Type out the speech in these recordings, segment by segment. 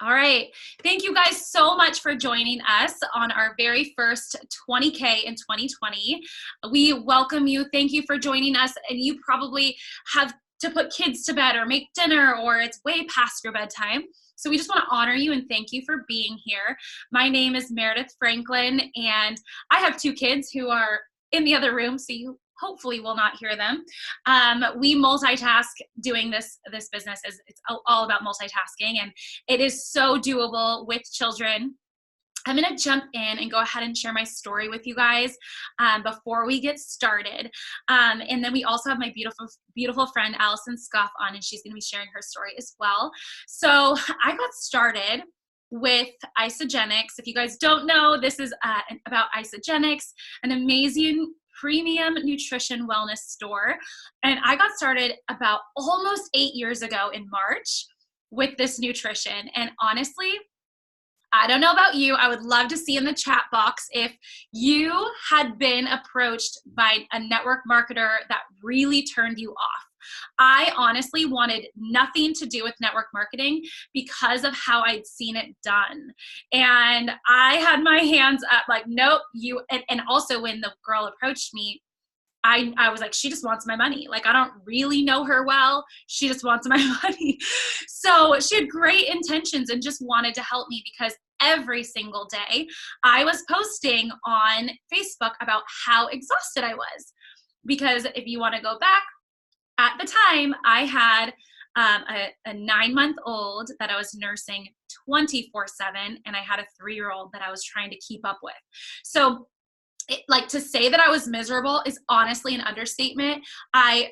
All right. Thank you guys so much for joining us on our very first 20K in 2020. We welcome you. Thank you for joining us. And you probably have to put kids to bed or make dinner, or it's way past your bedtime. So we just want to honor you and thank you for being here. My name is Meredith Franklin, and I have two kids who are in the other room, so you hopefully will not hear them. We multitask doing this business. It's all about multitasking, and it is so doable with children. I'm going to jump in and go ahead and share my story with you guys before we get started. And then we also have my beautiful friend, Allison Scuff, on, and she's going to be sharing her story as well. So I got started with Isagenix. If you guys don't know, this is about Isagenix, an amazing premium nutrition wellness store. And I got started about almost 8 years ago in March with this nutrition. And honestly, I don't know about you. I would love to see in the chat box if you had been approached by a network marketer that really turned you off. I honestly wanted nothing to do with network marketing because of how I'd seen it done. And I had my hands up like, nope, and also when the girl approached me, I was like, she just wants my money. Like, I don't really know her well. She just wants my money. So she had great intentions and just wanted to help me, because every single day I was posting on Facebook about how exhausted I was. Because if you want to go back, at the time I had a 9-month-old that I was nursing 24/7, and I had a 3-year-old that I was trying to keep up with. So like, to say that I was miserable is honestly an understatement. My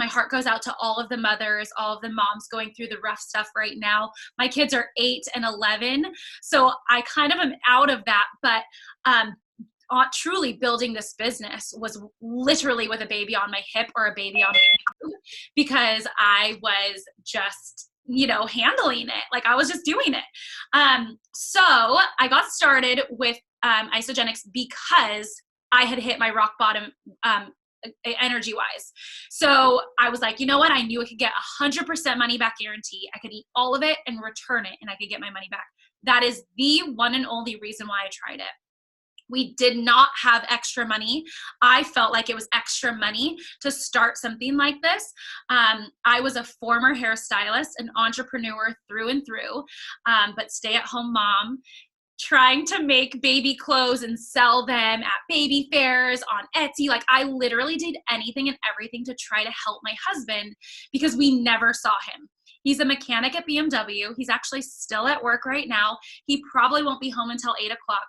heart goes out to all of the mothers, all of the moms going through the rough stuff right now. My kids are 8 and 11, so I kind of am out of that. But truly building this business was literally with a baby on my hip or a baby on my boob, because I was just handling it. Like, I was just doing it. So I got started with Isagenix because I had hit my rock bottom energy wise. So I was like, you know what? I knew I could get 100% money back guarantee. I could eat all of it and return it, and I could get my money back. That is the one and only reason why I tried it. We did not have extra money. I felt like it was extra money to start something like this. I was a former hairstylist, an entrepreneur through and through, but stay-at-home mom, trying to make baby clothes and sell them at baby fairs on Etsy. Like, I literally did anything and everything to try to help my husband, because we never saw him. He's a mechanic at BMW. He's actually still at work right now. He probably won't be home until 8 o'clock.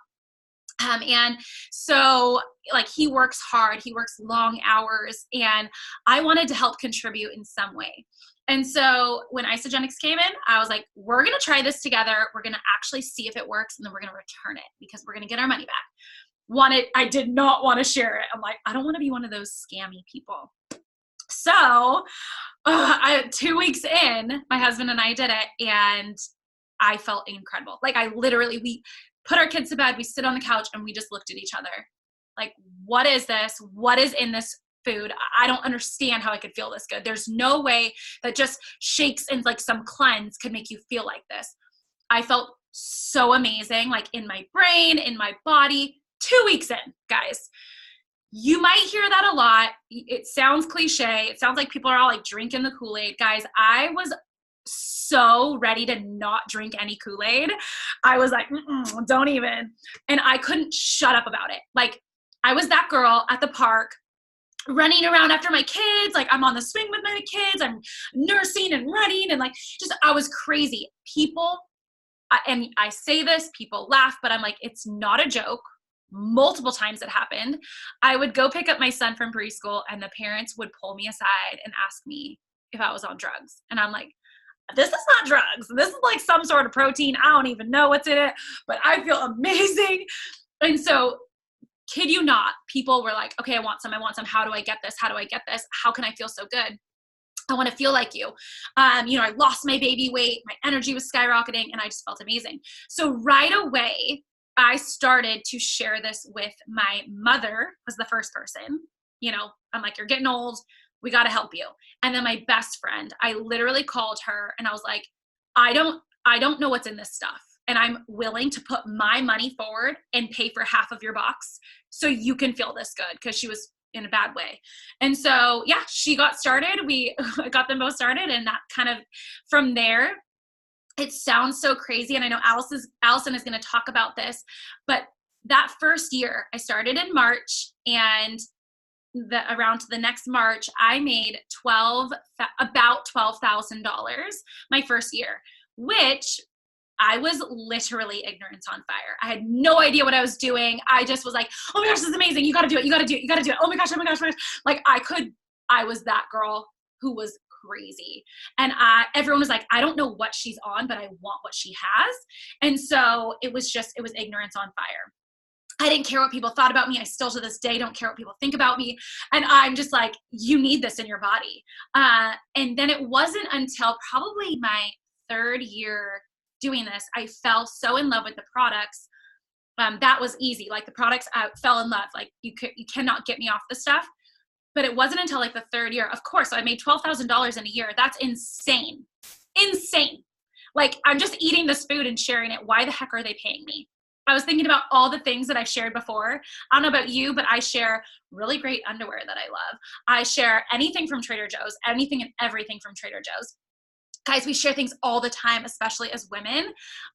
And so, like, he works hard, he works long hours, and I wanted to help contribute in some way. And so when Isagenix came in, I was like, we're going to try this together. We're going to actually see if it works, and then we're going to return it, because we're going to get our money back. I did not want to share it. I'm like, I don't want to be one of those scammy people. So 2 weeks in, my husband and I did it, and I felt incredible. Like, we put our kids to bed, we sit on the couch, and we just looked at each other like, what is this? What is in this food? I don't understand how I could feel this good. There's no way that just shakes and like some cleanse could make you feel like this. I felt so amazing, like in my brain, in my body. 2 weeks in, guys. You might hear that a lot. It sounds cliche. It sounds like people are all like drinking the Kool-Aid. Guys, I was so ready to not drink any Kool-Aid. I was like, don't even. And I couldn't shut up about it. Like, I was that girl at the park running around after my kids. Like, I'm on the swing with my kids. I'm nursing and running, and like, just, I was crazy. People, and I say this, people laugh, but I'm like, it's not a joke. Multiple times it happened. I would go pick up my son from preschool, and the parents would pull me aside and ask me if I was on drugs. And I'm like, this is not drugs. This is like some sort of protein. I don't even know what's in it, but I feel amazing. And so, kid you not, people were like, okay, I want some. How do I get this? How do I get this? How can I feel so good? I want to feel like you. I lost my baby weight. My energy was skyrocketing, and I just felt amazing. So right away, I started to share this with my mother, was the first person. I'm like, you're getting old. We got to help you. And then my best friend, I literally called her, and I was like, I don't I don't know what's in this stuff, and I'm willing to put my money forward and pay for half of your box so you can feel this good, because she was in a bad way. And so, yeah, she got started. We got them both started, and that kind of from there, it sounds so crazy. And I know Allison is going to talk about this, but that first year I started in March, and around the next March, I made about $12,000 my first year, which I was literally ignorance on fire. I had no idea what I was doing. I just was like, oh my gosh, this is amazing. You got to do it. You got to do it. You got to do it. Oh my gosh. Oh my gosh. Oh my gosh. Like I was that girl who was crazy. And everyone was like, I don't know what she's on, but I want what she has. And so it was ignorance on fire. I didn't care what people thought about me. I still to this day don't care what people think about me. And I'm just like, you need this in your body. And then it wasn't until probably my third year doing this, I fell so in love with the products. That was easy. Like the products, I fell in love. Like you cannot get me off the stuff. But it wasn't until like the third year. Of course, so I made $12,000 in a year. That's insane. Insane. Like I'm just eating this food and sharing it. Why the heck are they paying me? I was thinking about all the things that I shared before. I don't know about you, but I share really great underwear that I love. I share anything from Trader Joe's, anything and everything from Trader Joe's. Guys, we share things all the time, especially as women.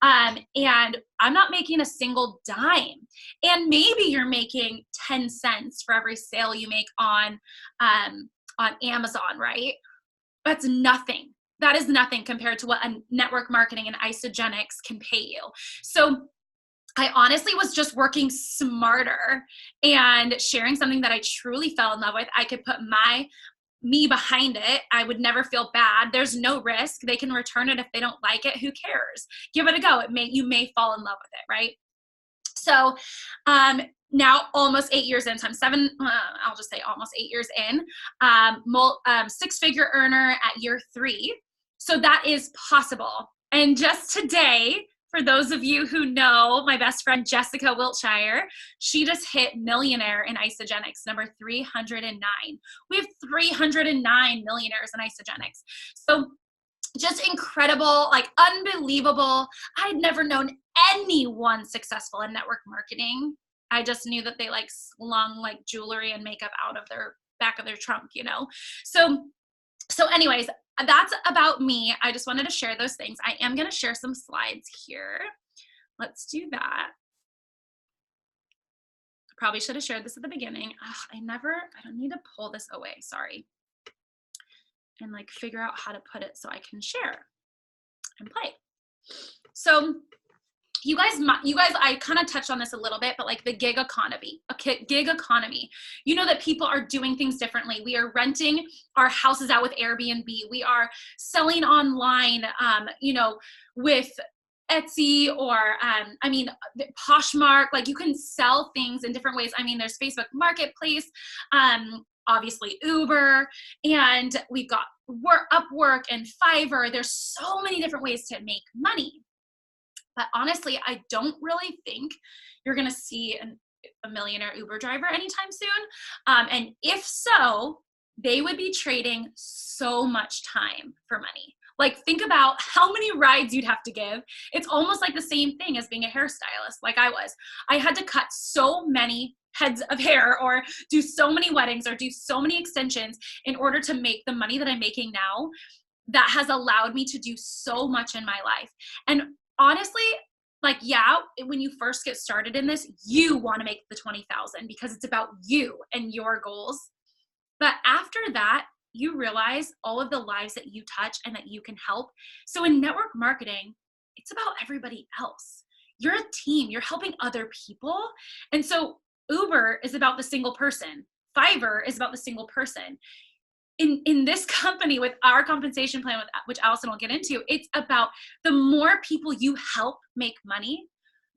And I'm not making a single dime. And maybe you're making 10 cents for every sale you make on Amazon, right? That's nothing. That is nothing compared to what a network marketing and Isagenix can pay you. So I honestly was just working smarter and sharing something that I truly fell in love with. I could put me behind it. I would never feel bad. There's no risk. They can return it if they don't like it. Who cares? Give it a go. You may fall in love with it, right? So now almost 8 years in, so I'll just say almost 8 years in, six-figure earner at year 3. So that is possible. And just today, for those of you who know my best friend, Jessica Wiltshire, she just hit millionaire in Isagenix, number 309. We have 309 millionaires in Isagenix. So just incredible, like unbelievable. I had never known anyone successful in network marketing. I just knew that they like slung like jewelry and makeup out of their back of their trunk, you know? So anyways, that's about me. I just wanted to share those things. I am going to share some slides here. Let's do that. Probably should have shared this at the beginning. I don't need to pull this away. Sorry. And like figure out how to put it so I can share and play. So you guys, I kind of touched on this a little bit, but like the gig economy, you know that people are doing things differently. We are renting our houses out with Airbnb. We are selling online, with Etsy or, Poshmark. Like you can sell things in different ways. I mean, there's Facebook Marketplace, obviously Uber, and we've got Upwork and Fiverr. There's so many different ways to make money. But honestly, I don't really think you're going to see a millionaire Uber driver anytime soon. And if so, they would be trading so much time for money. Like think about how many rides you'd have to give. It's almost like the same thing as being a hairstylist like I was. I had to cut so many heads of hair or do so many weddings or do so many extensions in order to make the money that I'm making now. That has allowed me to do so much in my life. And honestly, like, yeah, when you first get started in this, you want to make the 20,000 because it's about you and your goals. But after that, you realize all of the lives that you touch and that you can help. So in network marketing, it's about everybody else. You're a team, you're helping other people. And so Uber is about the single person. Fiverr is about the single person. In this company with our compensation plan, which Allison will get into, it's about the more people you help make money,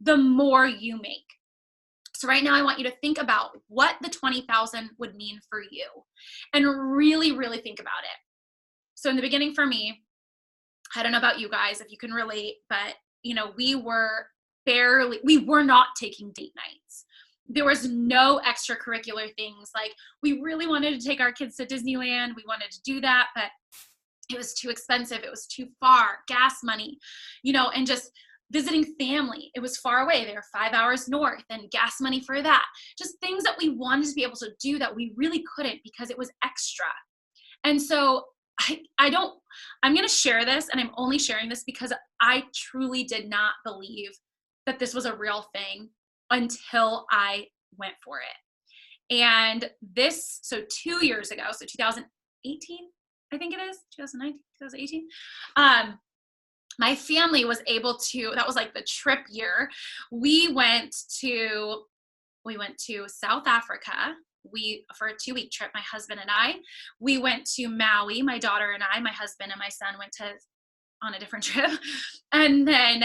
the more you make. So right now I want you to think about what the 20,000 would mean for you and really, really think about it. So in the beginning for me, I don't know about you guys, if you can relate, but we were not taking date nights. There was no extracurricular things. Like we really wanted to take our kids to Disneyland. We wanted to do that, but it was too expensive. It was too far, gas money, and just visiting family. It was far away. They were 5 hours north, and gas money for that. Just things that we wanted to be able to do that we really couldn't because it was extra. And so I'm going to share this, and I'm only sharing this because I truly did not believe that this was a real thing until I went for it. And so 2 years ago, so 2018, I think it is 2019, 2018. My family was able to, that was like the trip year. We went to South Africa. For a 2-week trip, my husband and I, we went to Maui, my daughter and I, my husband and my son went on a different trip. And then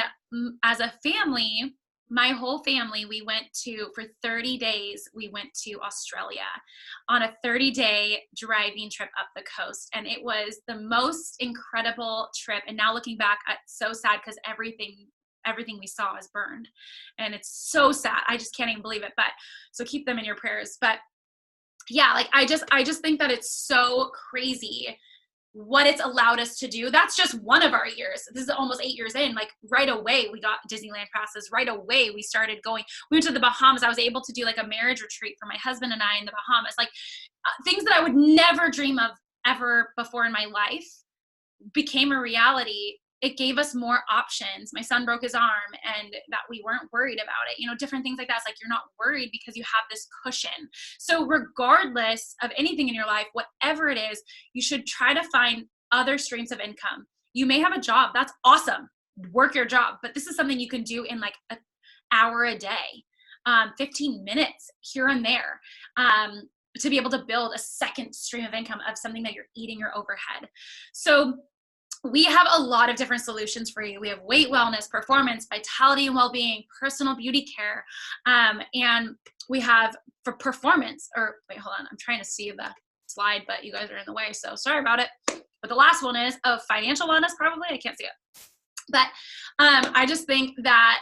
as a family, my whole family, for 30 days, we went to Australia on a 30-day driving trip up the coast. And it was the most incredible trip. And now looking back, it's so sad because everything we saw is burned. And it's so sad. I just can't even believe it. But so keep them in your prayers. But yeah, like I just think that it's so crazy what it's allowed us to do. That's just one of our years. This is almost 8 years in. Like right away, we got Disneyland passes. Right away, we started going. We went to the Bahamas. I was able to do like a marriage retreat for my husband and I in the Bahamas. Like things that I would never dream of ever before in my life became a reality. It gave us more options. My son broke his arm and that we weren't worried about it. Different things like that. It's like you're not worried because you have this cushion. So regardless of anything in your life, whatever it is, you should try to find other streams of income. You may have a job. That's awesome. Work your job. But this is something you can do in like an hour a day, 15 minutes here and there, to be able to build a second stream of income of something that you're eating your overhead. So we have a lot of different solutions for you. We have weight wellness, performance, vitality and well-being, personal beauty care. And we have for performance, wait, hold on. I'm trying to see the slide, but you guys are in the way. So sorry about it. But the last one is financial wellness, probably. I can't see it. But I just think that,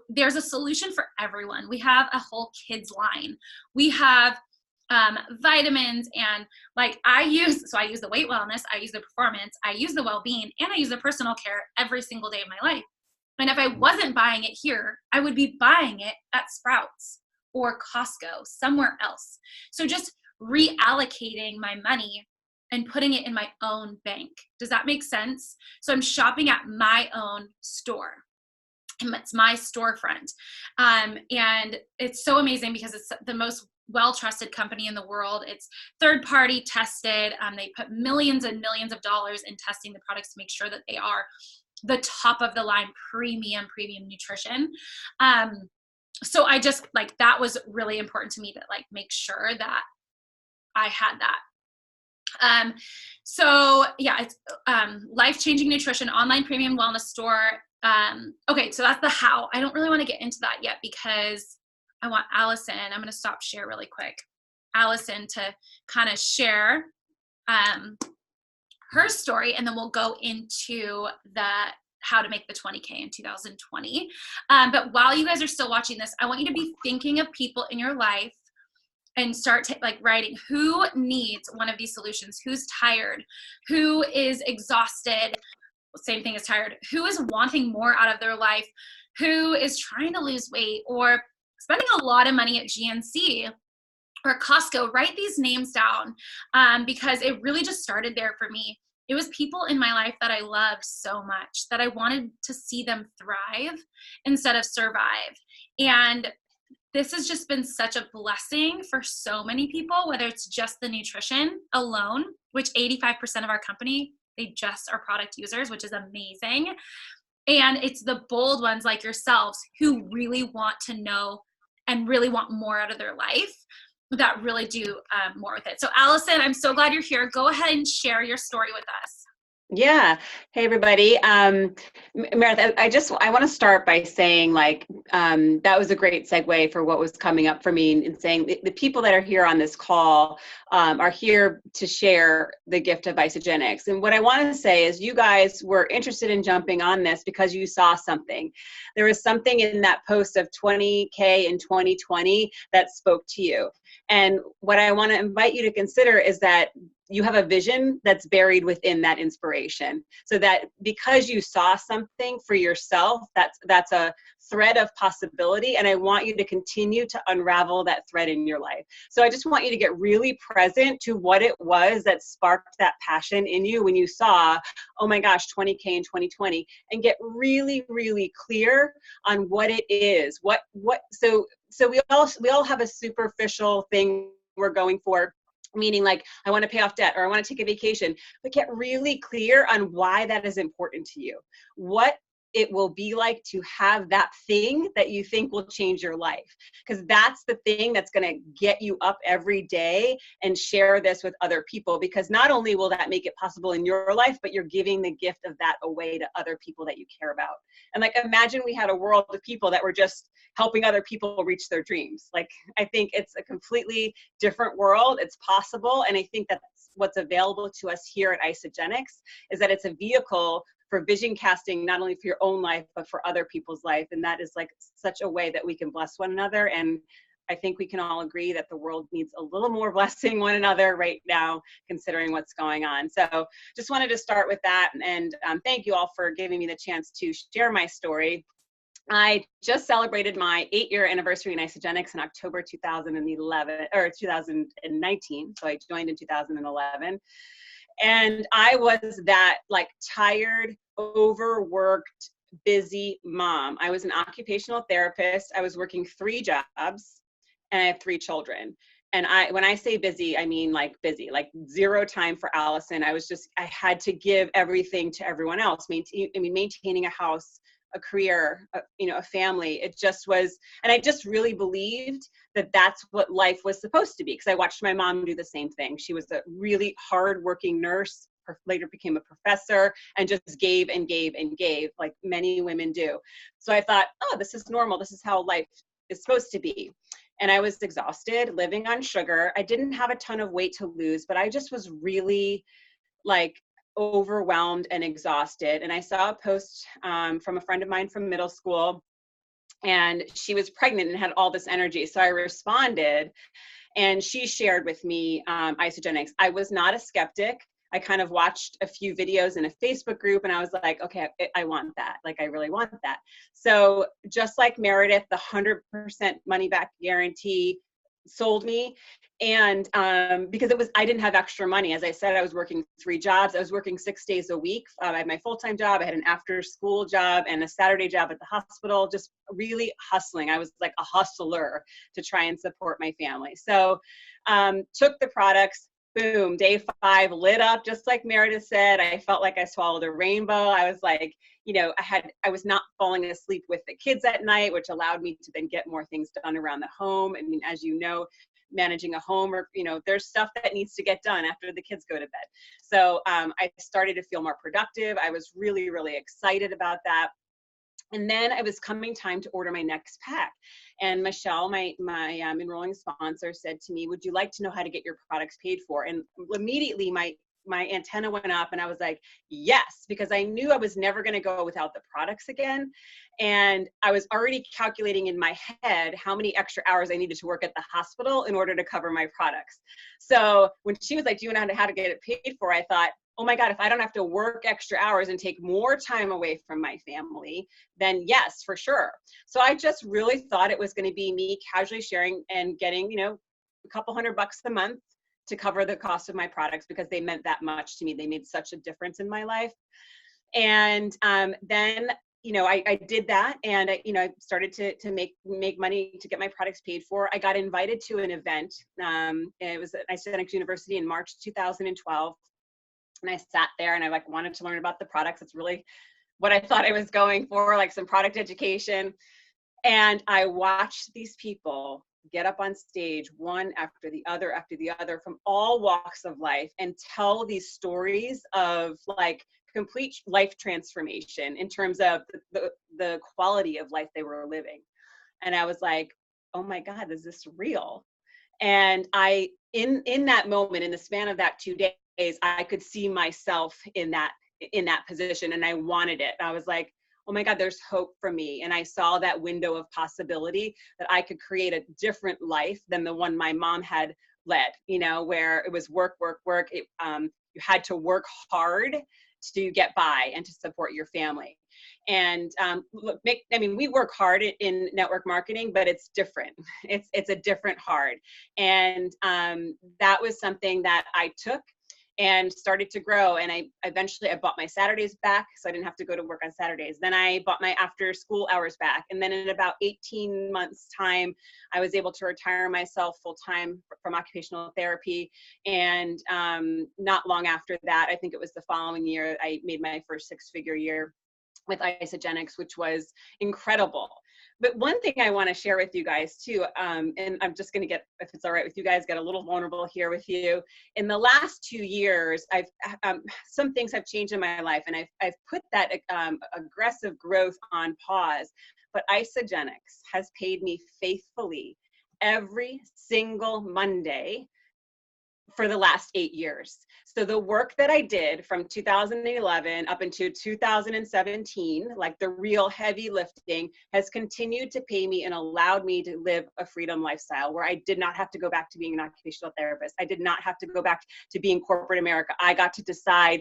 there's a solution for everyone. We have a whole kids line. We have vitamins and like I use the weight wellness, I use the performance, I use the well-being, and I use the personal care every single day of my life. And if I wasn't buying it here, I would be buying it at Sprouts or Costco, somewhere else. So just reallocating my money and putting it in my own bank. Does that make sense? So I'm shopping at my own store. And it's my storefront. And it's so amazing because it's the most well-trusted company in the world. It's third-party tested. They put millions and millions of dollars in testing the products to make sure that they are the top of the line premium nutrition. So I just like, that was really important to me to like make sure that I had that. So yeah, it's life-changing nutrition, online premium wellness store. Okay, so that's the how. I don't really want to get into that yet because I want Allison, I'm going to stop share really quick, Allison to kind of share her story, and then we'll go into how to make the 20K in 2020. But while you guys are still watching this, I want you to be thinking of people in your life and start writing who needs one of these solutions, who's tired, who is exhausted, same thing as tired, who is wanting more out of their life, who is trying to lose weight or spending a lot of money at GNC or Costco. Write these names down because it really just started there for me. It was people in my life that I loved so much that I wanted to see them thrive instead of survive. And this has just been such a blessing for so many people, whether it's just the nutrition alone, which 85% of our company, they just are product users, which is amazing. And it's the bold ones like yourselves who really want to know and really want more out of their life that really do more with it. So Allison, I'm so glad you're here. Go ahead and share your story with us. Yeah. Hey, everybody. Meredith, I want to start by saying that was a great segue for what was coming up for me and saying the people that are here on this call are here to share the gift of Isagenix. And what I want to say is you guys were interested in jumping on this because you saw something. There was something in that post of 20K in 2020 that spoke to you. And what I want to invite you to consider is that you have a vision that's buried within that inspiration. So that because you saw something for yourself, that's a thread of possibility. And I want you to continue to unravel that thread in your life. So I just want you to get really present to what it was that sparked that passion in you when you saw, oh my gosh, 20K in 2020, and get really, really clear on what it is. So we all have a superficial thing we're going for, meaning like, I want to pay off debt or I want to take a vacation, but get really clear on why that is important to you. What it will be like to have that thing that you think will change your life. Because that's the thing that's going to get you up every day and share this with other people. Because not only will that make it possible in your life, but you're giving the gift of that away to other people that you care about. And like, imagine we had a world of people that were just helping other people reach their dreams. Like, I think it's a completely different world. It's possible. And I think that's what's available to us here at Isagenix, is that it's a vehicle for vision casting, not only for your own life, but for other people's life. And that is like such a way that we can bless one another. And I think we can all agree that the world needs a little more blessing one another right now, considering what's going on. So just wanted to start with that. And thank you all for giving me the chance to share my story. I just celebrated my 8-year anniversary in Isagenix in October 2011 or 2019. So I joined in 2011. And I was that like tired, overworked, busy mom. I was an occupational therapist. I was working 3 jobs and I have 3 children. And when I say busy, I mean like busy, like 0 time for Allison. I had to give everything to everyone else. Maintaining a house, a career, a family. It just was, and I just really believed that that's what life was supposed to be, because I watched my mom do the same thing. She was a really hardworking nurse, later became a professor, and just gave and gave and gave, like many women do. So I thought, oh, this is normal. This is how life is supposed to be. And I was exhausted, living on sugar. I didn't have a ton of weight to lose, but I just was really like overwhelmed and exhausted. And I saw a post from a friend of mine from middle school, and she was pregnant and had all this energy. So I responded, and she shared with me Isagenix. I was not a skeptic. I kind of watched a few videos in a Facebook group, and I was like, okay, I want that. Like, I really want that. So just like Meredith, the 100% money back guarantee sold me. And because I didn't have extra money. As I said, I was working 3 jobs. I was working 6 days a week. I had my full-time job. I had an after-school job and a Saturday job at the hospital, just really hustling. I was like a hustler to try and support my family. So took the products. Boom, day 5 lit up, just like Meredith said. I felt like I swallowed a rainbow. I was like, I was not falling asleep with the kids at night, which allowed me to then get more things done around the home. I mean, as you know, managing a home, or there's stuff that needs to get done after the kids go to bed. So I started to feel more productive. I was really, really excited about that. And then it was coming time to order my next pack. And Michelle, my enrolling sponsor, said to me, would you like to know how to get your products paid for? And immediately my antenna went up, and I was like, yes, because I knew I was never going to go without the products again. And I was already calculating in my head how many extra hours I needed to work at the hospital in order to cover my products. So when she was like, do you know how to get it paid for? I thought, oh my God, if I don't have to work extra hours and take more time away from my family, then yes, for sure. So I just really thought it was going to be me casually sharing and getting, a couple $100 a month to cover the cost of my products, because they meant that much to me. They made such a difference in my life. And then, I did that, and I started to make money to get my products paid for. I got invited to an event. It was at Isagenix University in March 2012. And I sat there and I wanted to learn about the products. It's really what I thought I was going for, like some product education. And I watched these people get up on stage, one after the other from all walks of life, and tell these stories of like complete life transformation in terms of the quality of life they were living. And I was like, oh my God, is this real? And in that moment, in the span of that 2 days, I could see myself in that position, and I wanted it. I was like, oh my God, there's hope for me. And I saw that window of possibility that I could create a different life than the one my mom had led, you know, where it was work, work, work. You had to work hard to get by and to support your family. And look, we work hard in network marketing, but it's different. It's a different hard. And that was something that I took and started to grow. And I bought my Saturdays back, so I didn't have to go to work on Saturdays. Then I bought my after school hours back. And then in about 18 months time, I was able to retire myself full time from occupational therapy. And not long after that, I think it was the following year, I made my first 6-figure year with Isagenix, which was incredible. But one thing I want to share with you guys too, and I'm just going to get, if it's all right with you guys, get a little vulnerable here with you. In the last 2 years, some things have changed in my life, and I've put that aggressive growth on pause. But Isagenix has paid me faithfully every single Monday for the last 8 years. So the work that I did from 2011 up into 2017, like the real heavy lifting, has continued to pay me and allowed me to live a freedom lifestyle where I did not have to go back to being an occupational therapist. I did not have to go back to being corporate America. I got to decide,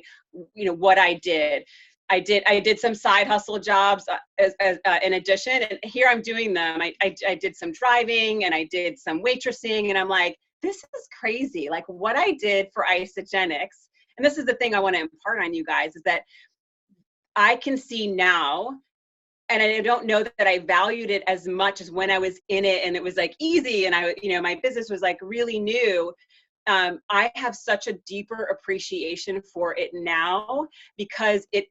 you know, what I did. I did some side hustle jobs in addition, and here I'm doing them. I did some driving and I did some waitressing, and I'm like, this is crazy. Like what I did for Isagenix, and this is the thing I want to impart on you guys, is that I can see now, and I don't know that I valued it as much as when I was in it and it was like easy and my business was like really new. I have such a deeper appreciation for it now because it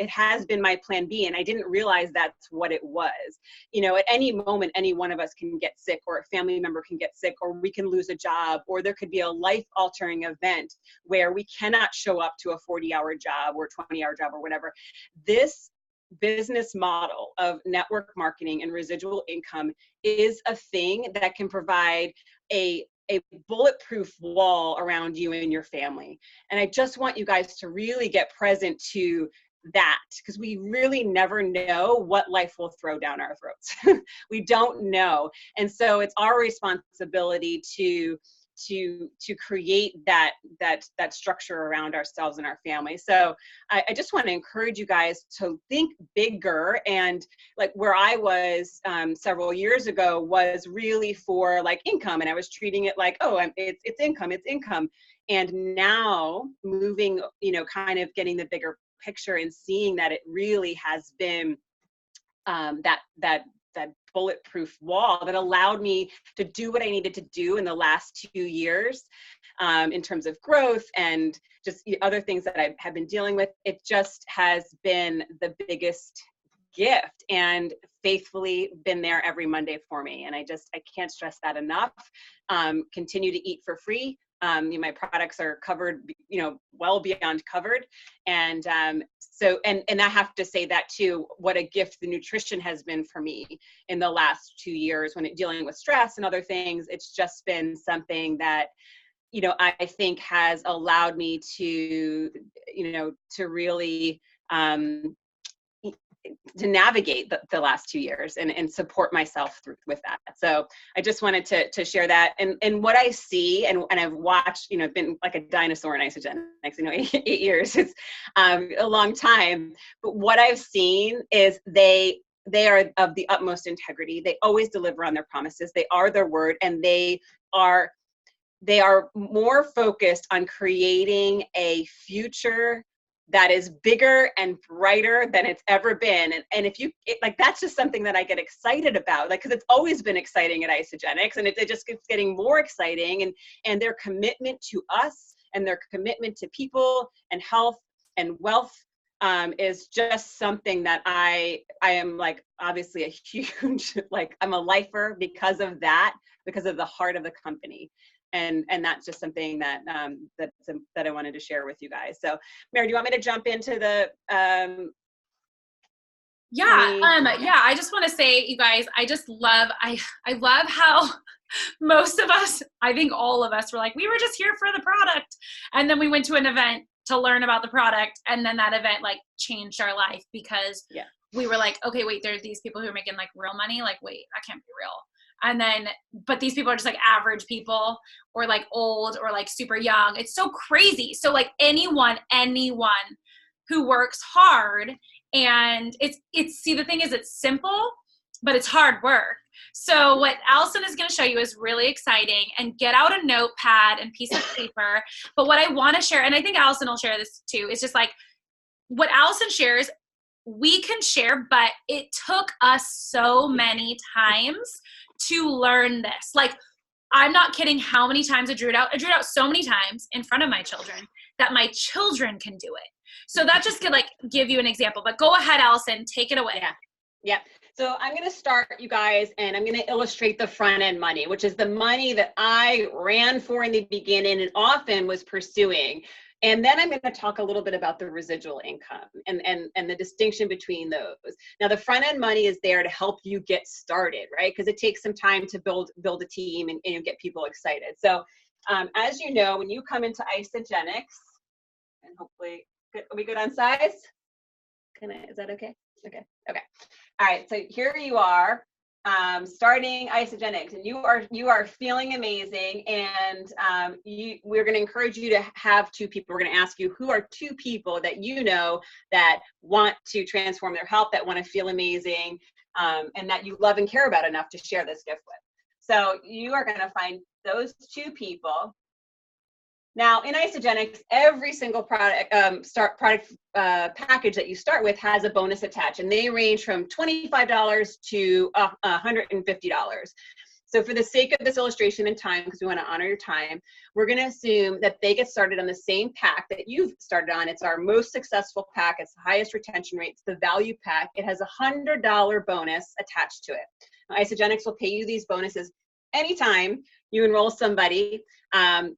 has been my plan B, and I didn't realize that's what it was. You know, at any moment, any one of us can get sick, or a family member can get sick, or we can lose a job, or there could be a life-altering event where we cannot show up to a 40-hour job or 20-hour job or whatever. This business model of network marketing and residual income is a thing that can provide a bulletproof wall around you and your family. And I just want you guys to really get present to that, because we really never know what life will throw down our throats. We don't know. And so it's our responsibility to create that structure around ourselves and our family. So I just want to encourage you guys to think bigger. And like where I was several years ago was really for like income, and I was treating it like, oh, it's income. And now moving, you know, kind of getting the bigger picture and seeing that it really has been that bulletproof wall that allowed me to do what I needed to do in the last 2 years in terms of growth and just other things that I have been dealing with. It just has been the biggest gift and faithfully been there every Monday for me. And I can't stress that enough. Continue to eat for free. My products are covered, you know, well beyond covered. And and I have to say that too, what a gift the nutrition has been for me in the last 2 years when dealing with stress and other things. It's just been something that, you know, I think has allowed me to, you know, to really, to navigate the last 2 years and support myself with that. So I just wanted to share that. And what I see, and I've watched, you know, been like a dinosaur in Isagenix, you know, 8 years, it's a long time. But what I've seen is they are of the utmost integrity. They always deliver on their promises. They are their word, and they are more focused on creating a future that is bigger and brighter than it's ever been. And if you, like, that's just something that I get excited about, like, cause it's always been exciting at Isagenix, and it just keeps getting more exciting. And their commitment to us and their commitment to people and health and wealth is just something that I am like, obviously a huge, like, I'm a lifer because of that, because of the heart of the company. And that's just something that that I wanted to share with you guys. So, Mary, do you want me to jump into the? Yeah, I just want to say, you guys, I just love, I love how most of us, I think all of us, were like, we were just here for the product, and then we went to an event to learn about the product, and then that event like changed our life because we were like, okay, wait, there are these people who are making like real money. Like, wait, that can't be real. And then, but these people are just like average people or like old or like super young. It's so crazy. So like anyone who works hard, and see, the thing is it's simple, but it's hard work. So what Allison is going to show you is really exciting, and get out a notepad and piece of paper. But what I want to share, and I think Allison will share this too, is just like what Allison shares, we can share, but it took us so many times to learn this. Like, I'm not kidding how many times I drew it out. I drew it out so many times in front of my children that my children can do it. So that just could like give you an example, but go ahead, Allison, take it away. Yeah. So I'm going to start, you guys, and I'm going to illustrate the front end money, which is the money that I ran for in the beginning and often was pursuing. And then I'm going to talk a little bit about the residual income and the distinction between those. Now, the front end money is there to help you get started, right? Because it takes some time to build a team and get people excited. So as you know, when you come into Isagenix, and hopefully, are we good on size? Is that okay? Okay. All right, so here you are, starting Isagenix, and you are feeling amazing, and we're going to encourage you to have 2 people. We're going to ask you, who are 2 people that you know that want to transform their health, that want to feel amazing, and that you love and care about enough to share this gift with. So you are going to find those 2 people. Now, in Isagenix, every single product package that you start with has a bonus attached, and they range from $25 to $150. So for the sake of this illustration and time, because we want to honor your time, we're going to assume that they get started on the same pack that you've started on. It's our most successful pack. It's the highest retention rate. It's the value pack. It has a $100 bonus attached to it. Isagenix will pay you these bonuses anytime you enroll somebody.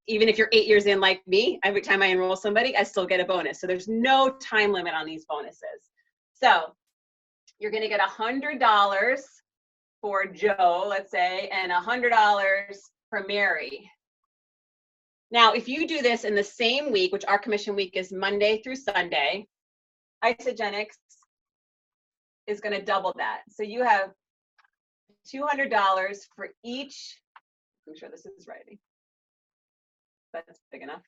Even if you're 8 years in like me, every time I enroll somebody, I still get a bonus. So there's no time limit on these bonuses. So you're going to get $100 for Joe, let's say, and $100 for Mary. Now, if you do this in the same week, which our commission week is Monday through Sunday, Isagenix is going to double that. So you have $200 for each, I'm sure this is right, that's big enough,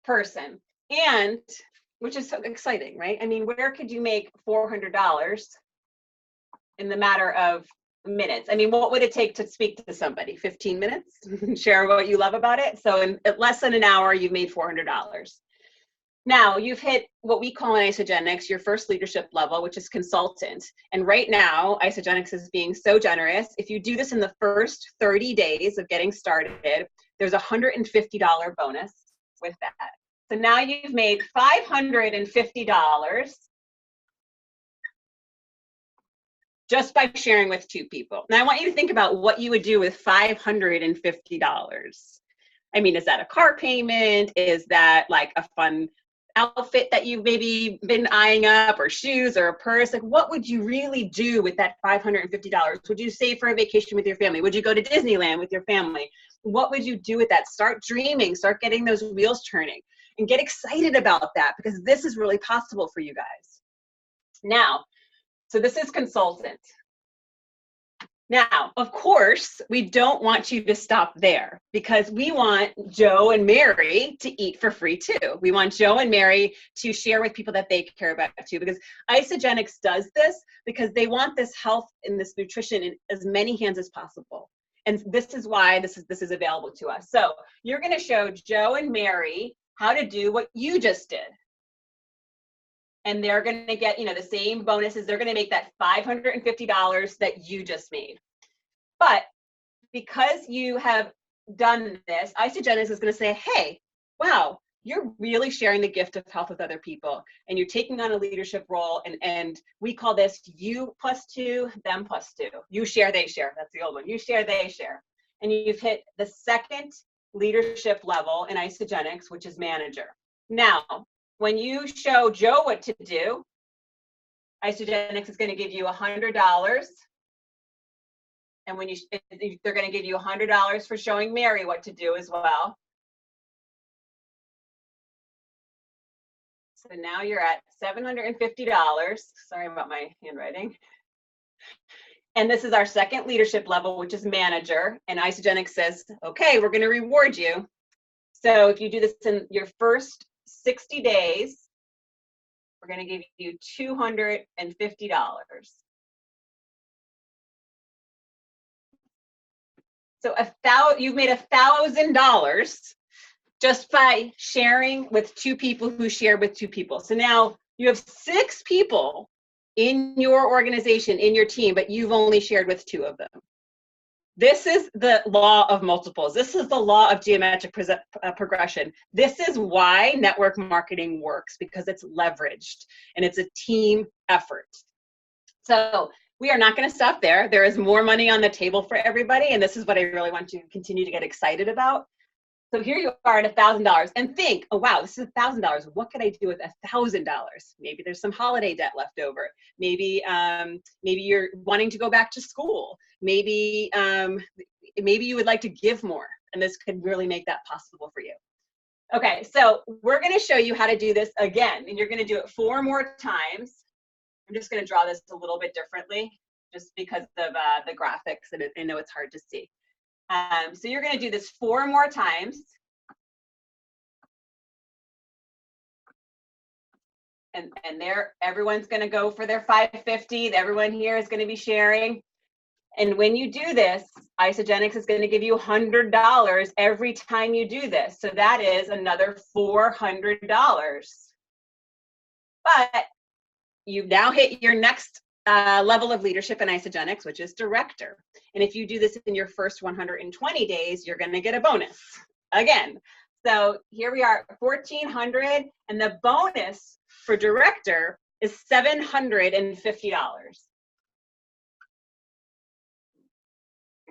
person. And, which is so exciting, right? I mean, where could you make $400 in the matter of minutes? I mean, what would it take to speak to somebody? 15 minutes? Share what you love about it? So in less than an hour, you've made $400. Now, you've hit what we call in Isagenix your first leadership level, which is consultant. And right now, Isagenix is being so generous. If you do this in the first 30 days of getting started, there's a $150 bonus with that. So now you've made $550 just by sharing with 2 people. Now, I want you to think about what you would do with $550. I mean, is that a car payment? Is that like a fun outfit that you've maybe been eyeing up, or shoes, or a purse? Like, what would you really do with that $550? Would you save for a vacation with your family? Would you go to Disneyland with your family? What would you do with that? Start dreaming, start getting those wheels turning, and get excited about that, because this is really possible for you guys. Now, so this is consultant. Now, of course, we don't want you to stop there, because we want Joe and Mary to eat for free too. We want Joe and Mary to share with people that they care about too, because Isagenix does this because they want this health and this nutrition in as many hands as possible. And this is why this is available to us. So you're going to show Joe and Mary how to do what you just did. And they're going to get, the same bonuses. They're going to make that $550 that you just made. But because you have done this, Isagenix is going to say, hey, wow, you're really sharing the gift of health with other people. And you're taking on a leadership role. And we call this you +2, them +2. You share, they share. That's the old one. You share, they share. And you've hit the second leadership level in Isagenix, which is manager. Now, when you show Joe what to do, Isagenix is going to give you $100. And when they're going to give you $100 for showing Mary what to do as well. So now you're at $750. Sorry about my handwriting. And this is our second leadership level, which is manager. And Isagenix says, okay, we're going to reward you. So if you do this in your first 60 days, we're going to give you $250. So you've made $1,000 just by sharing with two people who share with two people. So now you have 6 people in your organization, in your team, but you've only shared with 2 of them. This is the law of multiples. This is the law of geometric progression. This is why network marketing works, because it's leveraged and it's a team effort. So we are not going to stop there. There is more money on the table for everybody, and this is what I really want to continue to get excited about. So here you are at $1,000, and think, oh wow, this is $1,000. What could I do with $1,000? Maybe there's some holiday debt left over. Maybe you're wanting to go back to school. Maybe you would like to give more, and this could really make that possible for you. Okay, so we're going to show you how to do this again, and you're going to do it 4 more times. I'm just going to draw this a little bit differently, just because of the graphics, and I know it's hard to see. So you're going to do this 4 more times. And there, everyone's going to go for their 550. Everyone here is going to be sharing. And when you do this, Isagenix is going to give you $100 every time you do this. So that is another $400. But you've now hit your next level of leadership in Isagenix, which is director. And if you do this in your first 120 days, you're going to get a bonus again. So here we are, 1,400, and the bonus for director is $750.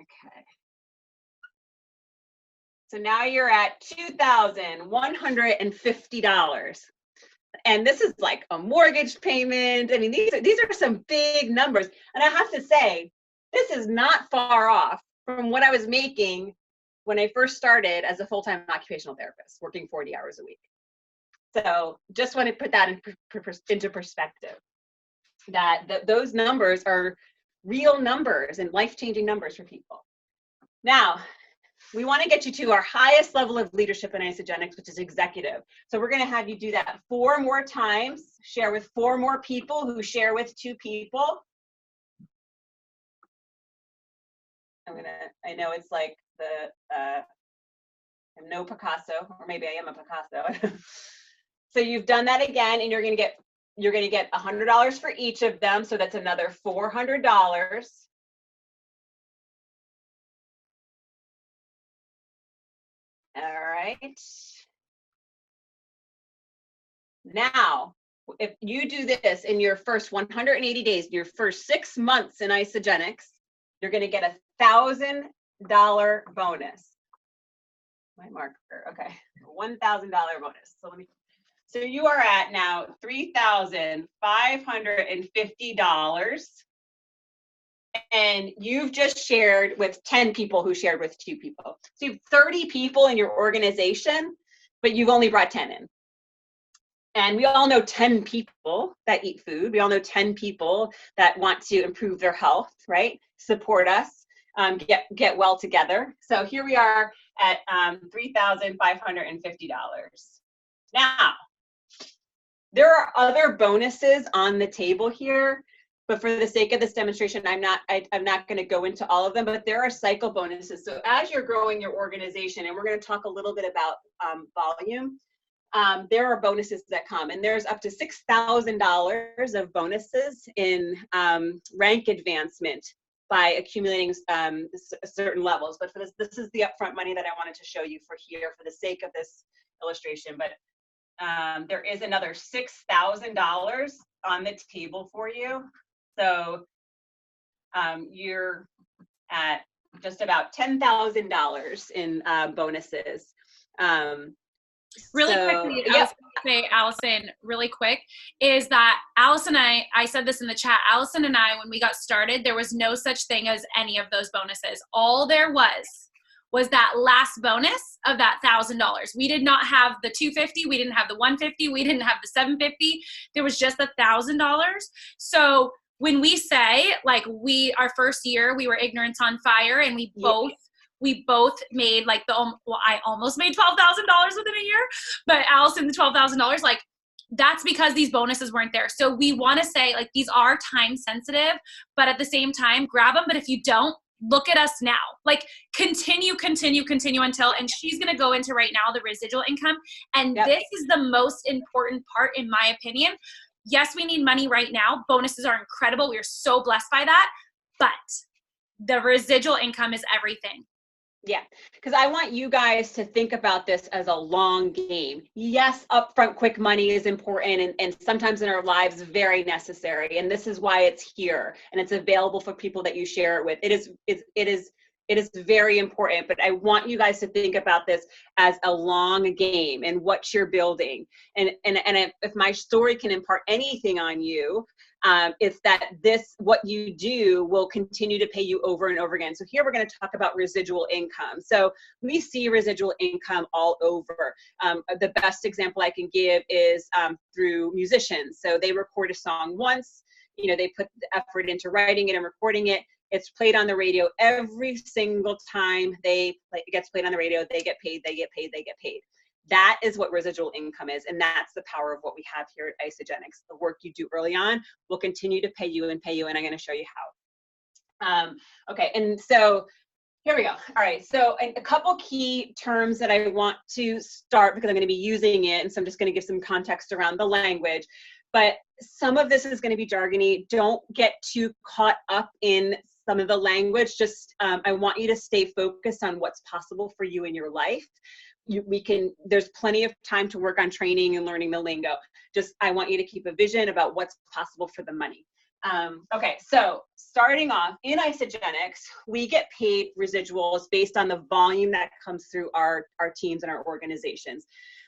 Okay. So now you're at $2,150. And this is like a mortgage payment. I mean, these are some big numbers. And I have to say, this is not far off from what I was making when I first started as a full-time occupational therapist, working 40 hours a week. So just want to put that into perspective, that those numbers are real numbers and life-changing numbers for people. Now, we want to get you to our highest level of leadership in Isagenix, which is executive. So we're going to have you do that 4 more times, share with 4 more people who share with 2 people. I know it's like I'm no Picasso, or maybe I am a Picasso. So you've done that again, and you're going to get $100 for each of them. So that's another $400. All right. Now, if you do this in your first 180 days, your first 6 months in Isagenix, you're going to get $1,000 bonus. My marker, okay, $1,000 bonus. So you are at now $3,550. And you've just shared with 10 people who shared with 2 people. So you have 30 people in your organization, but you've only brought 10 in. And we all know 10 people that eat food. We all know 10 people that want to improve their health, right? Support us, get well together. So here we are at $3,550. Now, there are other bonuses on the table here, but for the sake of this demonstration, I'm not going to go into all of them, but there are cycle bonuses. So as you're growing your organization, and we're going to talk a little bit about volume, there are bonuses that come, and there's up to $6,000 of bonuses in rank advancement by accumulating certain levels. But for this is the upfront money that I wanted to show you for here for the sake of this illustration. But there is another $6,000 on the table for you. So you're at just about $10,000 in bonuses. Really quickly, I was going to say, Allison, really quick, is that Allison and I said this in the chat, Allison and I, when we got started, there was no such thing as any of those bonuses. All there was was that last bonus of that $1,000. We did not have the $250. We didn't have the $150. We didn't have the $750. There was just $1,000. So when we say, like, our first year, we were Ignorance on Fire, and we both made like I almost made $12,000 within a year, but Allison, the $12,000, like, that's because these bonuses weren't there. So we want to say, like, these are time sensitive, but at the same time, grab them. But if you don't, look at us now. Like, continue until, and she's going to go into right now the residual income. And this is the most important part, in my opinion. Yes, we need money right now. Bonuses are incredible. We are so blessed by that. But the residual income is everything. Yeah, because I want you guys to think about this as a long game. Yes, upfront quick money is important, and sometimes in our lives very necessary. And this is why it's here, and it's available for people that you share it with. It is very important, but I want you guys to think about this as a long game and what you're building. And if my story can impart anything on you, it's that what you do will continue to pay you over and over again. So here we're going to talk about residual income. So we see residual income all over. The best example I can give is through musicians. So they record a song once, they put the effort into writing it and recording it. It's played on the radio every single time it gets played on the radio. They get paid. That is what residual income is, and that's the power of what we have here at Isagenix. The work you do early on will continue to pay you, and I'm going to show you how. Okay, and so here we go. All right, so a couple key terms that I want to start, because I'm going to be using it, and so I'm just going to give some context around the language. But some of this is going to be jargony. Don't get too caught up in some of the language. Just I want you to stay focused on what's possible for you in your life. There's plenty of time to work on training and learning the lingo. I want you to keep a vision about what's possible for the money. Okay, so starting off, in Isagenix, we get paid residuals based on the volume that comes through our teams and our organizations.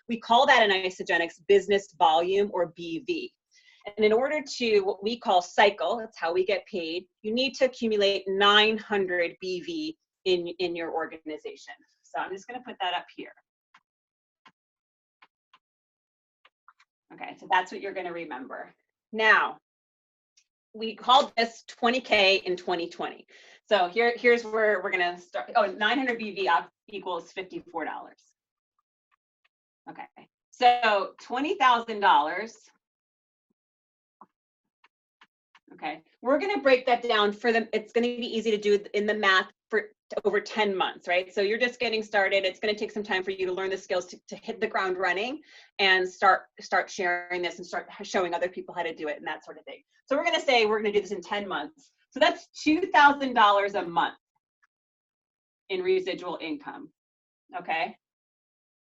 We call that in Isagenix business volume, or BV. And in order to what we call cycle, that's how we get paid, you need to accumulate 900 BV in your organization. So I'm just going to put that up here. Okay, so that's what you're going to remember. Now, we called this 20K in 2020. So here's where we're going to start. 900 BV equals $54. Okay, so $20,000. Okay, we're going to break that down for them. It's going to be easy to do in the math for over 10 months, right? So you're just getting started. It's going to take some time for you to learn the skills to hit the ground running and start sharing this and start showing other people how to do it and that sort of thing. So we're going to say we're going to do this in 10 months. So that's $2,000 a month in residual income, okay?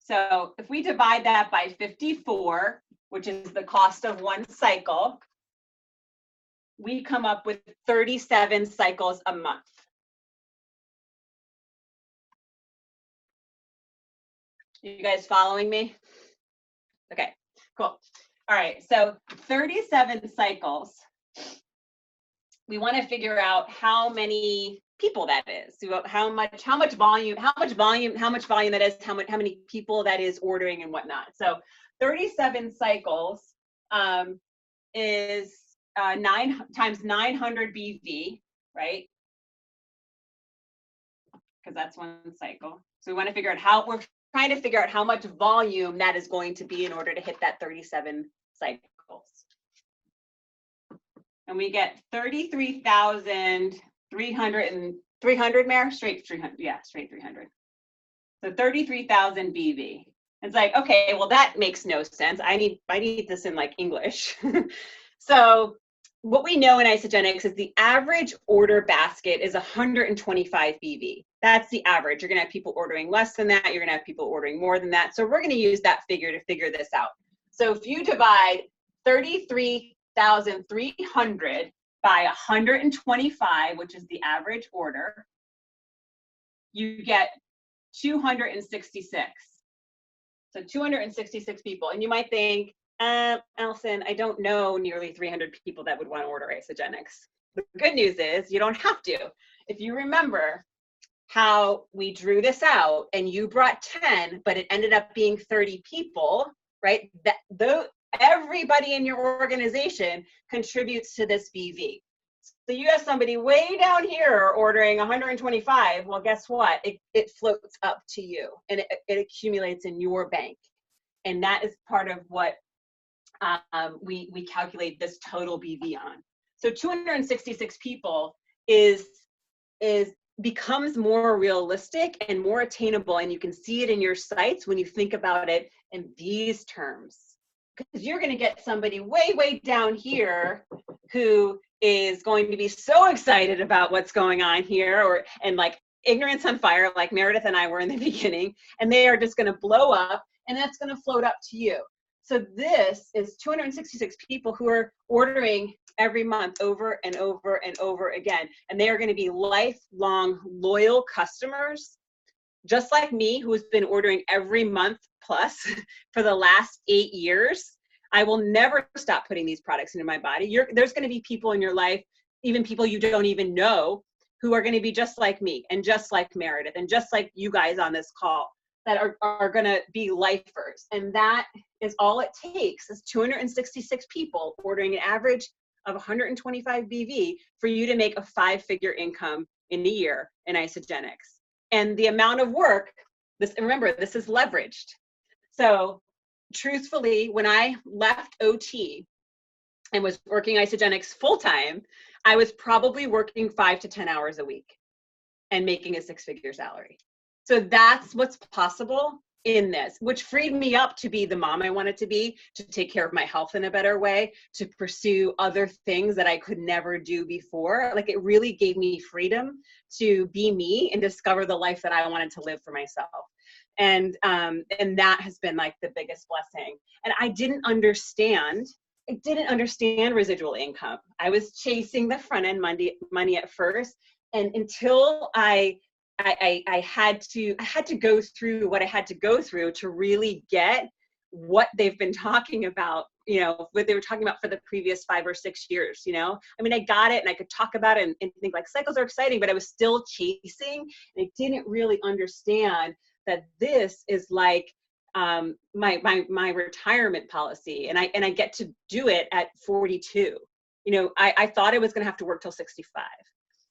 So if we divide that by 54, which is the cost of one cycle, we come up with 37 cycles a month. You guys following me? Okay, cool. All right, so 37 cycles. We want to figure out how many people that is, so how much volume that is, how many people that is ordering and whatnot. So 37 cycles is 9 times 900 BV, right? Because that's one cycle. So we want to figure out we're trying to figure out how much volume that is going to be in order to hit that 37 cycles. And we get 33,300, Mare? Straight 300, yeah, straight 300. So 33,000 BV. It's like, okay, well, that makes no sense. I need this in like English. So what we know in Isagenix is the average order basket is 125 BV. That's the average. You're going to have people ordering less than that. You're going to have people ordering more than that. So we're going to use that figure to figure this out. So if you divide 33,300 by 125, which is the average order, you get 266. So 266 people. And you might think, Allison, I don't know nearly 300 people that would want to order Isagenix. The good news is you don't have to. If you remember, how we drew this out and you brought 10, but it ended up being 30 people, right? Everybody in your organization contributes to this BV. So you have somebody way down here ordering 125. Well, guess what? It floats up to you and it accumulates in your bank. And that is part of what we calculate this total BV on. So 266 people becomes more realistic and more attainable, and you can see it in your sites when you think about it in these terms. Because you're going to get somebody way down here who is going to be so excited about what's going on here, and like ignorance on fire, like Meredith and I were in the beginning, and they are just going to blow up, and that's going to float up to you. So this is 266 people who are ordering every month over and over and over again. And they are going to be lifelong loyal customers, just like me, who has been ordering every month plus for the last 8 years. I will never stop putting these products into my body. There's going to be people in your life, even people you don't even know, who are going to be just like me and just like Meredith and just like you guys on this call, that are going to be lifers. And that is all it takes, is 266 people ordering an average of 125 BV for you to make a 5-figure income in a year in Isagenix. And the amount of work, remember, this is leveraged. So truthfully, when I left OT and was working Isagenix full-time, I was probably working 5 to 10 hours a week and making a 6-figure salary. So that's what's possible in this, which freed me up to be the mom I wanted to be, to take care of my health in a better way, to pursue other things that I could never do before. Like, it really gave me freedom to be me and discover the life that I wanted to live for myself. And that has been like the biggest blessing. And I didn't understand residual income. I was chasing the front end money at first. And until I had to go through what I had to go through to really get what they've been talking about, what they were talking about for the previous 5 or 6 years, I mean, I got it and I could talk about it and think like cycles are exciting, but I was still chasing, and I didn't really understand that this is like my retirement policy, and I get to do it at 42. I thought I was going to have to work till 65.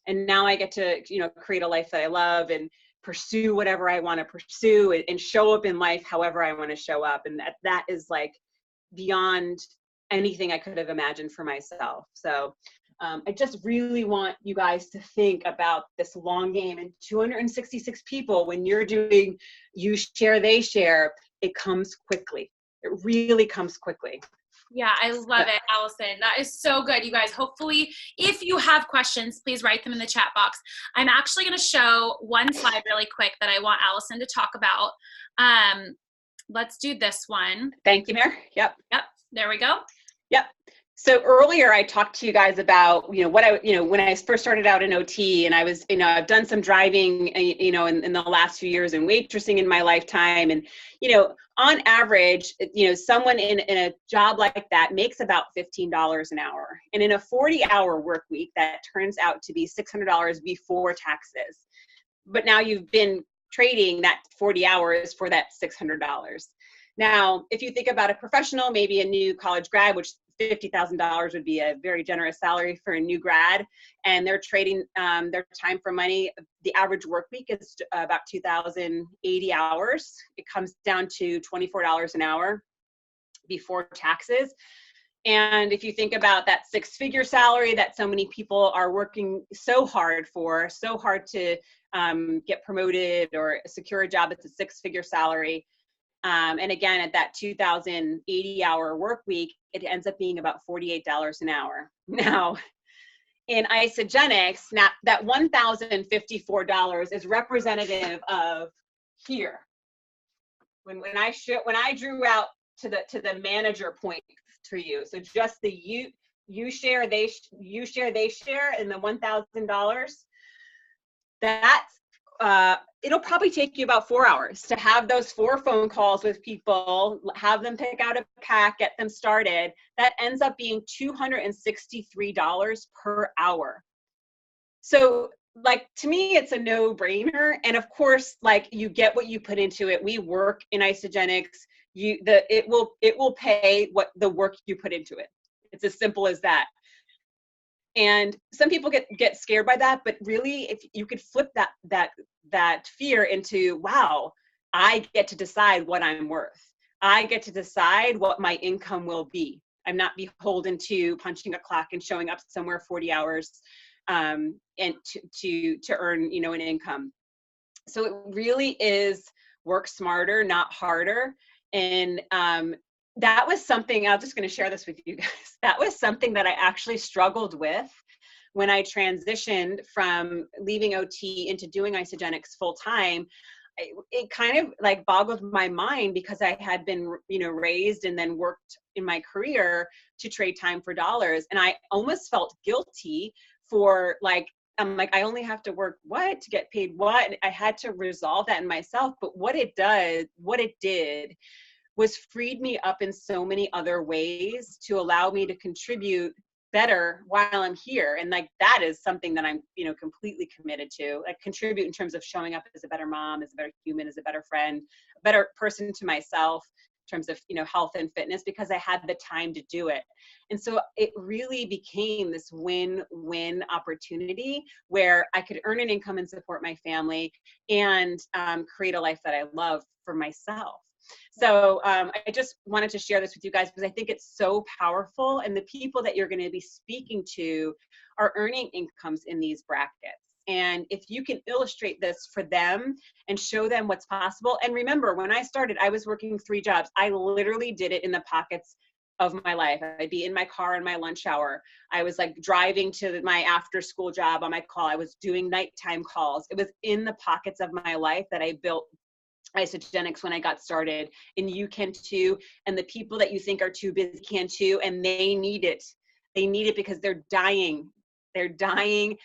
And now I get to, create a life that I love and pursue whatever I want to pursue and show up in life however I want to show up. And that is like beyond anything I could have imagined for myself. So I just really want you guys to think about this long game. And 266 people, when you're doing you share, they share, it comes quickly. It really comes quickly. Yeah, I love it, Allison. That is so good, you guys. Hopefully, if you have questions, please write them in the chat box. I'm actually going to show one slide really quick that I want Allison to talk about. Let's do this one. Thank you, Mary. Yep. There we go. Yep. So earlier I talked to you guys about, when I first started out in OT, and I was, I've done some driving, in the last few years, and waitressing in my lifetime. And, on average, someone in a job like that makes about $15 an hour. And in a 40-hour work week, that turns out to be $600 before taxes. But now you've been trading that 40 hours for that $600. Now, if you think about a professional, maybe a new college grad, which $50,000 would be a very generous salary for a new grad, and they're trading their time for money. The average work week is about 2,080 hours. It comes down to $24 an hour before taxes. And if you think about that 6-figure salary that so many people are working so hard to get promoted or secure a job, it's a 6-figure salary. And again, at that 2,080 hour work week, it ends up being about $48 an hour. Now, in Isagenix, that $1,054 is representative of here. When I drew out to the manager point for you, so just the you share, they share, and the $1,000. That's it'll probably take you about 4 hours to have those 4 phone calls with people, have them pick out a pack, get them started. That ends up being $263 per hour. So like, to me, it's a no-brainer. And of course, like, you get what you put into it. We work in Isagenix. It will pay what the work you put into it. It's as simple as that. And some people get scared by that, but really, if you could flip that fear into, wow, I get to decide what I'm worth. I get to decide what my income will be. I'm not beholden to punching a clock and showing up somewhere 40 hours and to earn, you know, an income. So it really is work smarter, not harder. And that was something, I'm just going to share this with you guys. That was something that I actually struggled with when I transitioned from leaving OT into doing Isagenix full time. It kind of like boggled my mind because I had been, you know, raised and then worked in my career to trade time for dollars. And I almost felt guilty for like, I'm like, I only have to work what to get paid what? And I had to resolve that in myself. But what it did was freed me up in so many other ways to allow me to contribute better while I'm here. And like, that is something that I'm, you know, completely committed to, like, contribute in terms of showing up as a better mom, as a better human, as a better friend, a better person to myself in terms of, you know, health and fitness, because I had the time to do it. And so it really became this win-win opportunity where I could earn an income and support my family and create a life that I love for myself. So I just wanted to share this with you guys because I think it's so powerful, and the people that you're going to be speaking to are earning incomes in these brackets. And if you can illustrate this for them and show them what's possible. And remember, when I started, I was working 3 jobs. I literally did it in the pockets of my life. I'd be in my car in my lunch hour. I was like driving to my after school job on my call. I was doing nighttime calls. It was in the pockets of my life that I built Isagenix when I got started, and you can too. And the people that you think are too busy can too, and they need it. They need it because they're dying. They're dying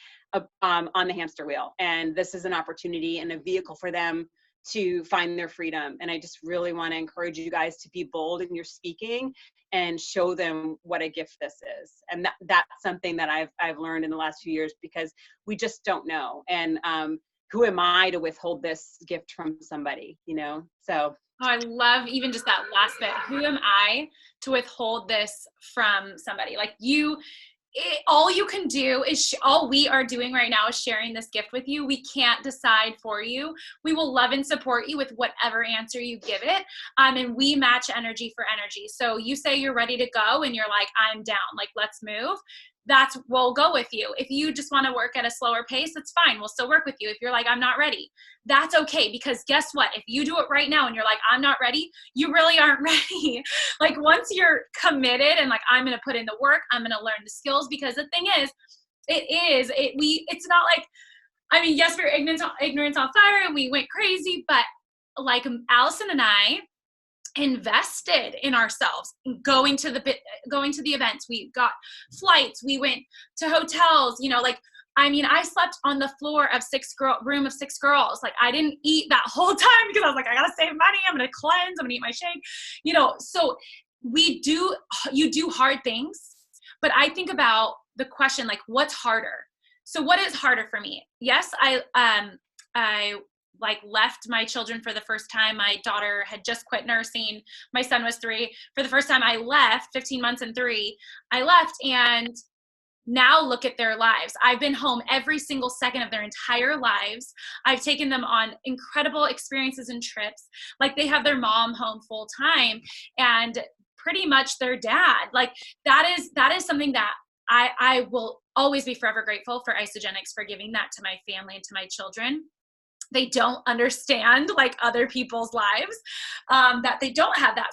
on the hamster wheel. And this is an opportunity and a vehicle for them to find their freedom. And I just really want to encourage you guys to be bold in your speaking and show them what a gift this is. And that's something that I've learned in the last few years, because we just don't know. And who am I to withhold this gift from somebody, you know? So. Oh, I love even just that last bit. Who am I to withhold this from somebody? Like all you can do is, all we are doing right now is sharing this gift with you. We can't decide for you. We will love and support you with whatever answer you give it. And we match energy for energy. So you say you're ready to go and you're like, I'm down, like, let's move. We'll go with you. If you just want to work at a slower pace, that's fine. We'll still work with you. If you're like, I'm not ready, that's okay. Because guess what? If you do it right now and you're like, I'm not ready, you really aren't ready. Like, once you're committed and like, I'm going to put in the work, I'm going to learn the skills, because the thing is, it's not like, I mean, yes, we're ignorance on fire and we went crazy, but like Allison and I invested in ourselves, going to the events. We got flights, we went to hotels, you know, like, I mean, I slept on the floor of room of 6 girls. Like, I didn't eat that whole time because I was like, I gotta save money, I'm gonna cleanse, I'm gonna eat my shake, you know. So you do hard things, but I think about the question, like, what's harder? So what is harder for me? Yes, I like left my children for the first time. My daughter had just quit nursing. My son was 3. For the first time, I left, 15 months and 3. I left, and now look at their lives. I've been home every single second of their entire lives. I've taken them on incredible experiences and trips. Like, they have their mom home full time and pretty much their dad. Like, that is something that I will always be forever grateful for Isagenix for giving that to my family and to my children. They don't understand, like, other people's lives, that they don't have that.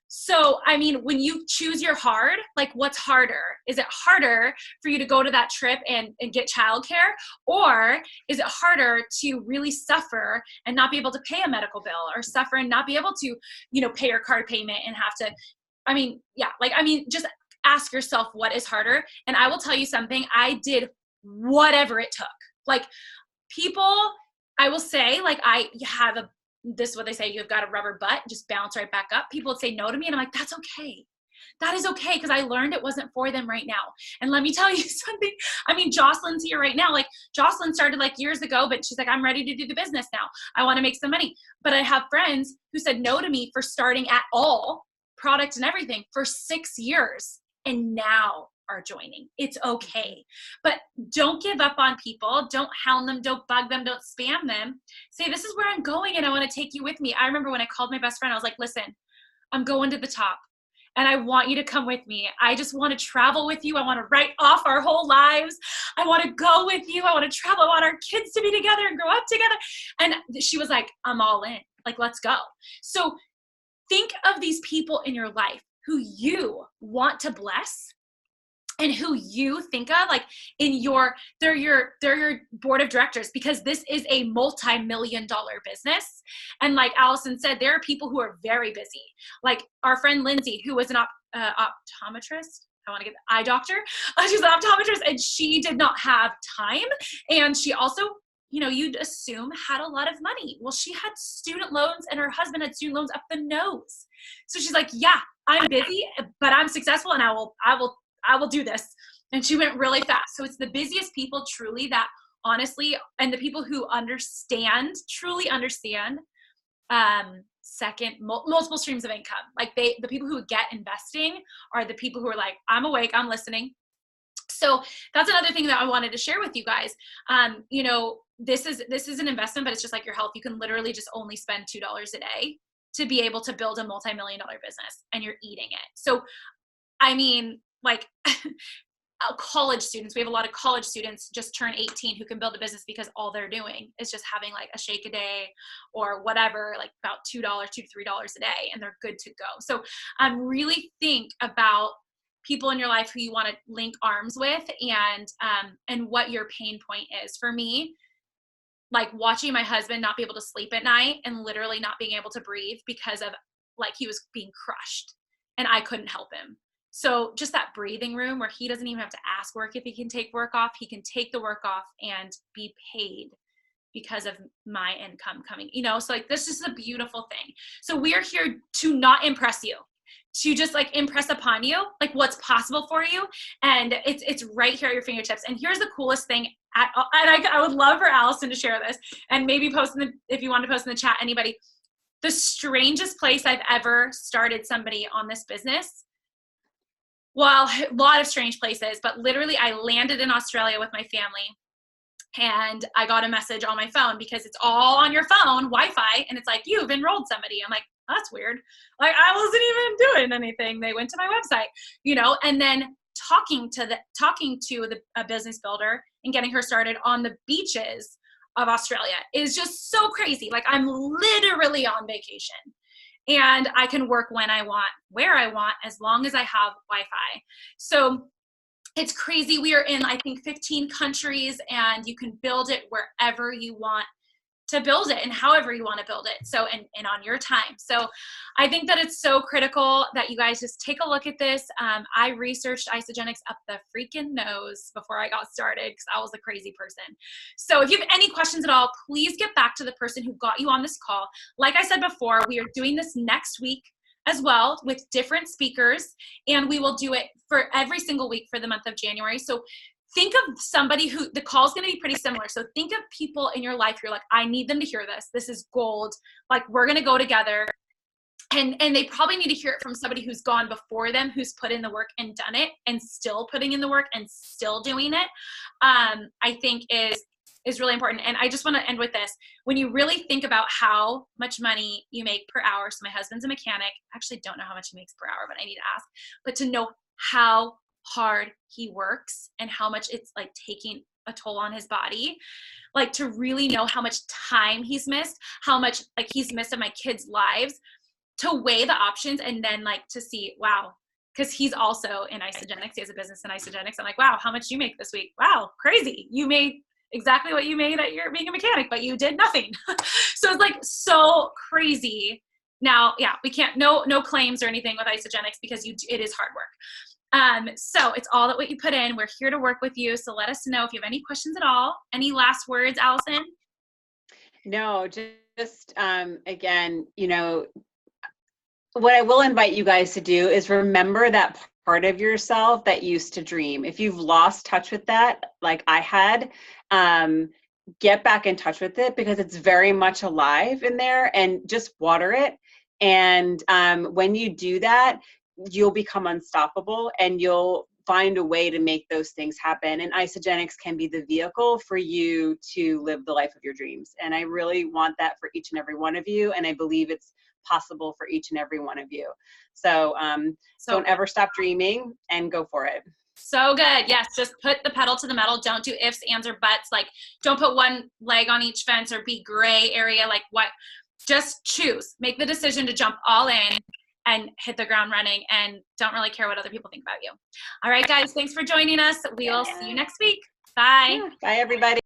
So, I mean, when you choose your hard, like, what's harder? Is it harder for you to go to that trip and get childcare? Or is it harder to really suffer and not be able to pay a medical bill, or suffer and not be able to, you know, pay your card payment and have to, just ask yourself what is harder. And I will tell you something, I did whatever it took. Like, people, I will say, like, this is what they say, you've got a rubber butt, just bounce right back up. People would say no to me, and I'm like, that's okay. That is okay, because I learned it wasn't for them right now. And let me tell you something. I mean, Jocelyn's here right now. Like, Jocelyn started like years ago, but she's like, I'm ready to do the business now. I want to make some money. But I have friends who said no to me for starting at all, product and everything, for 6 years, and now are joining. It's okay. But don't give up on people. Don't hound them. Don't bug them. Don't spam them. Say, this is where I'm going and I want to take you with me. I remember when I called my best friend, I was like, listen, I'm going to the top and I want you to come with me. I just want to travel with you. I want to write off our whole lives. I want to go with you. I want to travel. I want our kids to be together and grow up together. And she was like, I'm all in. Like, let's go. So think of these people in your life who you want to bless and who you think of like they're your board of directors, because this is a multi-million-dollar business. And like Allison said, there are people who are very busy. Like our friend Lindsay, who was an optometrist. I want to get the eye doctor. She's an optometrist, and she did not have time. And she also, you'd assume had a lot of money. Well, she had student loans and her husband had student loans up the nose. So she's like, yeah, I'm busy, but I'm successful and I will do this. And she went really fast. So it's the busiest people truly that honestly, and the people who truly understand, multiple streams of income. Like the people who get investing are the people who are like, I'm awake, I'm listening. So that's another thing that I wanted to share with you guys. This is an investment, but it's just like your health. You can literally just only spend $2 a day to be able to build a multi-million-dollar business, and you're eating it. So, I mean, like college students, we have a lot of college students just turn 18 who can build a business because all they're doing is just having like a shake a day or whatever, like about $2 to $3 a day, and they're good to go. So really think about people in your life who you want to link arms with, and what your pain point is. For me, like watching my husband not be able to sleep at night and literally not being able to breathe because of like he was being crushed and I couldn't help him. So just that breathing room where he doesn't even have to ask work if he can take work off. He can take the work off and be paid because of my income coming, so like this is a beautiful thing. So we're here to not impress you, to just like impress upon you like what's possible for you, and it's right here at your fingertips. And here's the coolest thing, and I would love for Allison to share this, and maybe post if you want to post in the chat, anybody. The strangest place I've ever started somebody on this business. Well, a lot of strange places, but literally I landed in Australia with my family, and I got a message on my phone because it's all on your phone, Wi-Fi, and it's like, you've enrolled somebody. I'm like, that's weird. Like I wasn't even doing anything. They went to my website, and then talking to a business builder and getting her started on the beaches of Australia is just so crazy. Like I'm literally on vacation. And I can work when I want, where I want, as long as I have Wi-Fi. So it's crazy. We are in, I think, 15 countries, and you can build it wherever you want to build it and however you want to build it. So, and on your time. So I think that it's so critical that you guys just take a look at this. I researched Isagenix up the freaking nose before I got started because I was a crazy person. So if you have any questions at all, please get back to the person who got you on this call. Like I said before, we are doing this next week as well with different speakers, and we will do it for every single week for the month of January. So think of somebody who the call is going to be pretty similar. So think of people in your life. You're like, I need them to hear this. This is gold. Like we're going to go together. And they probably need to hear it from somebody who's gone before them, who's put in the work and done it and still putting in the work and still doing it. I think is really important. And I just want to end with this. When you really think about how much money you make per hour. So my husband's a mechanic. I actually don't know how much he makes per hour, but I need to ask. But to know how hard he works and how much it's like taking a toll on his body, like to really know how much time he's missed, how much like he's missed of my kids' lives, to weigh the options and then like to see, wow, because he's also in Isagenix. He has a business in Isagenix. I'm like, wow, how much you make this week? Wow, crazy. You made exactly what you made at your being a mechanic, but you did nothing. So it's like so crazy. Now, yeah, we can't, no claims or anything with Isagenix because it is hard work. So it's all that what you put in. We're here to work with you. So let us know if you have any questions at all. Any last words, Allison? No, just again, what I will invite you guys to do is remember that part of yourself that used to dream. If you've lost touch with that, like I had, get back in touch with it, because it's very much alive in there, and just water it. And when you do that, you'll become unstoppable, and you'll find a way to make those things happen. And Isagenix can be the vehicle for you to live the life of your dreams. And I really want that for each and every one of you. And I believe it's possible for each and every one of you. So, don't ever stop dreaming, and go for it. So good. Yes. Just put the pedal to the metal. Don't do ifs, ands, or buts. Like, don't put one leg on each fence or be gray area. Like, what? Just choose. Make the decision to jump all in and hit the ground running, and don't really care what other people think about you. All right, guys. Thanks for joining us. We will see you next week. Bye. Yeah. Bye, everybody.